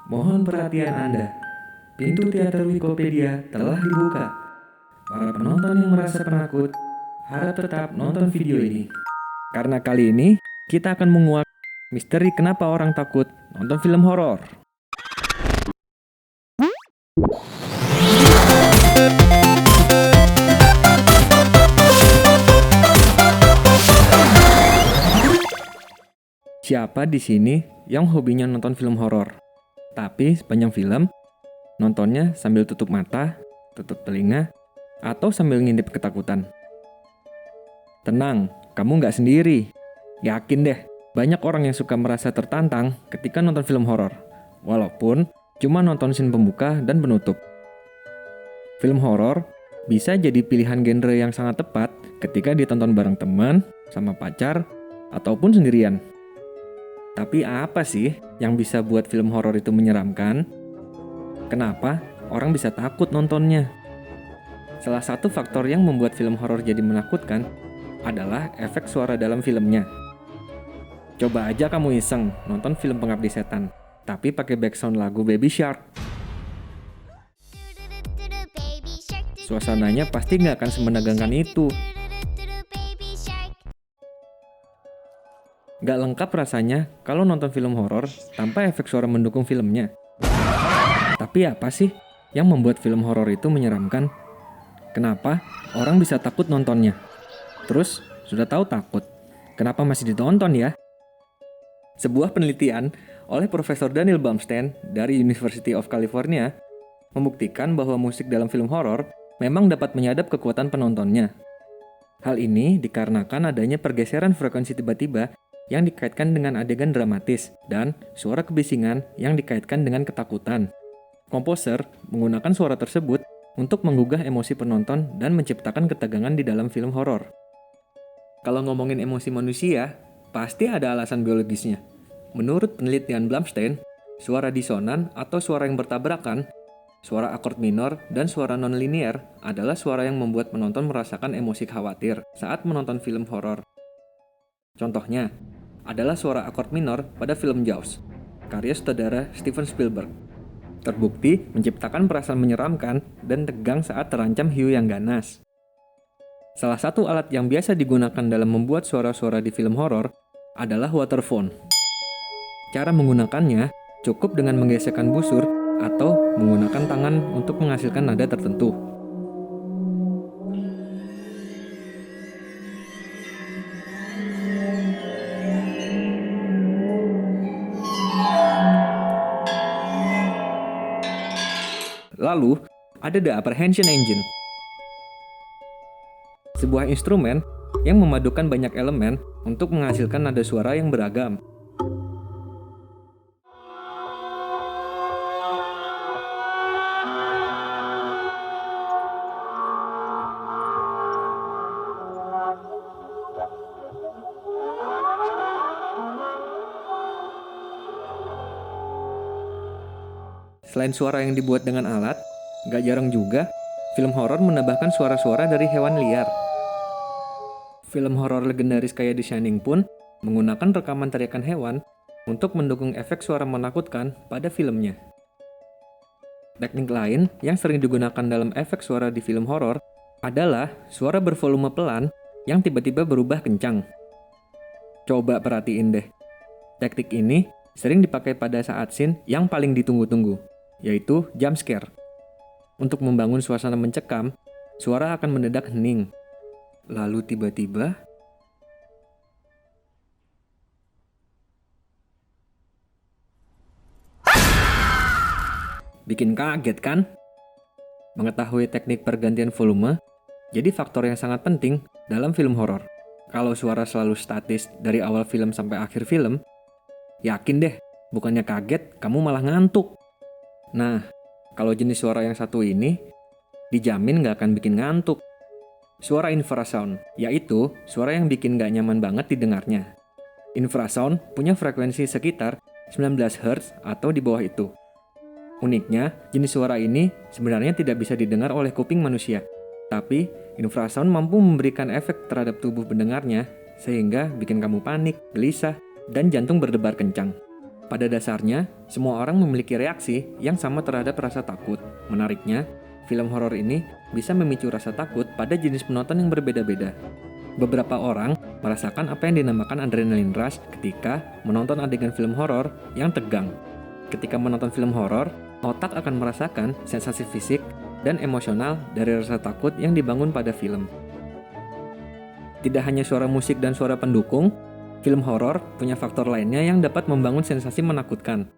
Mohon perhatian Anda. Pintu teater Wikipedia telah dibuka. Para penonton yang merasa penakut, harap tetap nonton video ini. Karena kali ini, kita akan menguak misteri kenapa orang takut nonton film horor. Siapa di sini yang hobinya nonton film horor? Tapi sepanjang film, nontonnya sambil tutup mata, tutup telinga, atau sambil ngintip ketakutan. Tenang, kamu nggak sendiri. Yakin deh, banyak orang yang suka merasa tertantang ketika nonton film horor, walaupun cuma nonton scene pembuka dan penutup. Film horor bisa jadi pilihan genre yang sangat tepat ketika ditonton bareng teman, sama pacar, ataupun sendirian. Tapi apa sih yang bisa buat film horor itu menyeramkan? Kenapa orang bisa takut nontonnya? Salah satu faktor yang membuat film horor jadi menakutkan adalah efek suara dalam filmnya. Coba aja kamu iseng nonton film Pengabdi Setan, tapi pakai background lagu Baby Shark. Suasananya pasti nggak akan semenegangkan itu. Nggak lengkap rasanya kalau nonton film horor tanpa efek suara mendukung filmnya. Tapi apa sih yang membuat film horor itu menyeramkan? Kenapa orang bisa takut nontonnya? Terus, sudah tahu takut, kenapa masih ditonton ya? Sebuah penelitian oleh Profesor Daniel Bumstein dari University of California membuktikan bahwa musik dalam film horor memang dapat menyadap kekuatan penontonnya. Hal ini dikarenakan adanya pergeseran frekuensi tiba-tiba yang dikaitkan dengan adegan dramatis dan suara kebisingan yang dikaitkan dengan ketakutan. Komposer menggunakan suara tersebut untuk menggugah emosi penonton dan menciptakan ketegangan di dalam film horor. Kalau ngomongin emosi manusia, pasti ada alasan biologisnya. Menurut penelitian Blumstein, suara disonan atau suara yang bertabrakan, suara akord minor, dan suara non-linear adalah suara yang membuat penonton merasakan emosi khawatir saat menonton film horor. Contohnya adalah suara akord minor pada film Jaws, karya sutradara Steven Spielberg. Terbukti menciptakan perasaan menyeramkan dan tegang saat terancam hiu yang ganas. Salah satu alat yang biasa digunakan dalam membuat suara-suara di film horor adalah waterphone. Cara menggunakannya cukup dengan menggesekkan busur atau menggunakan tangan untuk menghasilkan nada tertentu. Lalu, ada The Apprehension Engine, sebuah instrumen yang memadukan banyak elemen untuk menghasilkan nada suara yang beragam. Selain suara yang dibuat dengan alat, gak jarang juga film horor menambahkan suara-suara dari hewan liar. Film horor legendaris kayak The Shining pun menggunakan rekaman teriakan hewan untuk mendukung efek suara menakutkan pada filmnya. Teknik lain yang sering digunakan dalam efek suara di film horor adalah suara bervolume pelan yang tiba-tiba berubah kencang. Coba perhatiin deh. Teknik ini sering dipakai pada saat scene yang paling ditunggu-tunggu, yaitu jump scare. Untuk membangun suasana mencekam, suara akan mendadak hening. Lalu tiba-tiba, bikin kaget kan? Mengetahui teknik pergantian volume jadi faktor yang sangat penting dalam film horor. Kalau suara selalu statis dari awal film sampai akhir film, yakin deh, bukannya kaget, kamu malah ngantuk. Nah, kalau jenis suara yang satu ini, dijamin nggak akan bikin ngantuk. Suara infrasound, yaitu suara yang bikin nggak nyaman banget didengarnya. Infrasound punya frekuensi sekitar 19 Hz atau di bawah itu. Uniknya, jenis suara ini sebenarnya tidak bisa didengar oleh kuping manusia. Tapi, infrasound mampu memberikan efek terhadap tubuh pendengarnya, sehingga bikin kamu panik, gelisah, dan jantung berdebar kencang. Pada dasarnya, semua orang memiliki reaksi yang sama terhadap rasa takut. Menariknya, film horor ini bisa memicu rasa takut pada jenis penonton yang berbeda-beda. Beberapa orang merasakan apa yang dinamakan adrenaline rush ketika menonton adegan film horor yang tegang. Ketika menonton film horor, otak akan merasakan sensasi fisik dan emosional dari rasa takut yang dibangun pada film. Tidak hanya suara musik dan suara pendukung, film horor punya faktor lainnya yang dapat membangun sensasi menakutkan.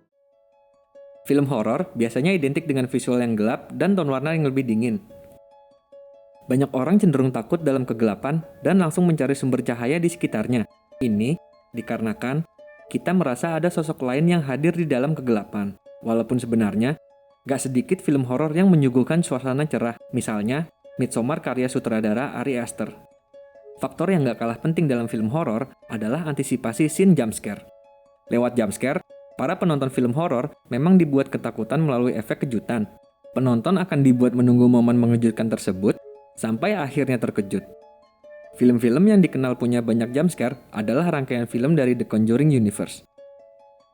Film horor biasanya identik dengan visual yang gelap dan tone warna yang lebih dingin. Banyak orang cenderung takut dalam kegelapan dan langsung mencari sumber cahaya di sekitarnya. Ini dikarenakan kita merasa ada sosok lain yang hadir di dalam kegelapan. Walaupun sebenarnya, gak sedikit film horor yang menyuguhkan suasana cerah. Misalnya, Midsommar karya sutradara Ari Aster. Faktor yang gak kalah penting dalam film horor adalah antisipasi scene jumpscare. Lewat jumpscare, para penonton film horor memang dibuat ketakutan melalui efek kejutan. Penonton akan dibuat menunggu momen mengejutkan tersebut sampai akhirnya terkejut. Film-film yang dikenal punya banyak jumpscare adalah rangkaian film dari The Conjuring Universe.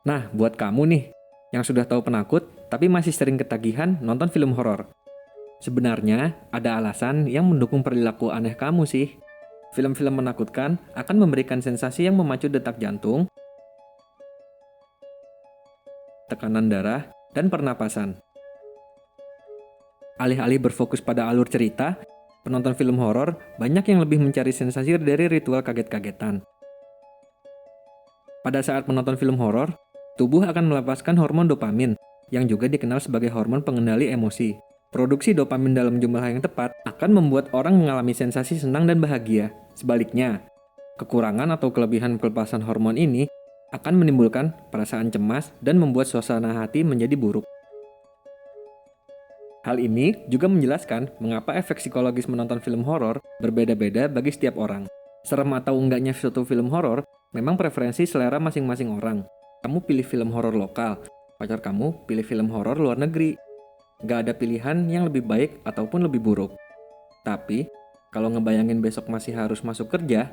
Nah, buat kamu nih, yang sudah tahu penakut tapi masih sering ketagihan nonton film horor. Sebenarnya, ada alasan yang mendukung perilaku aneh kamu sih. Film-film menakutkan akan memberikan sensasi yang memacu detak jantung, tekanan darah, dan pernapasan. Alih-alih berfokus pada alur cerita, penonton film horor banyak yang lebih mencari sensasi dari ritual kaget-kagetan. Pada saat menonton film horor, tubuh akan melepaskan hormon dopamin, yang juga dikenal sebagai hormon pengendali emosi. Produksi dopamin dalam jumlah yang tepat akan membuat orang mengalami sensasi senang dan bahagia. Sebaliknya, kekurangan atau kelebihan pelepasan hormon ini akan menimbulkan perasaan cemas dan membuat suasana hati menjadi buruk. Hal ini juga menjelaskan mengapa efek psikologis menonton film horor berbeda-beda bagi setiap orang. Serem atau enggaknya suatu film horor memang preferensi selera masing-masing orang. Kamu pilih film horor lokal, pacar kamu pilih film horor luar negeri. Gak ada pilihan yang lebih baik ataupun lebih buruk. Tapi, kalau ngebayangin besok masih harus masuk kerja,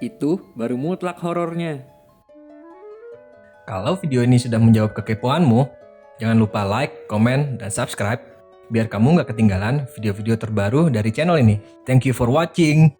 itu baru mutlak horornya. Kalau video ini sudah menjawab kekepoanmu, jangan lupa like, komen, dan subscribe biar kamu nggak ketinggalan video-video terbaru dari channel ini. Thank you for watching!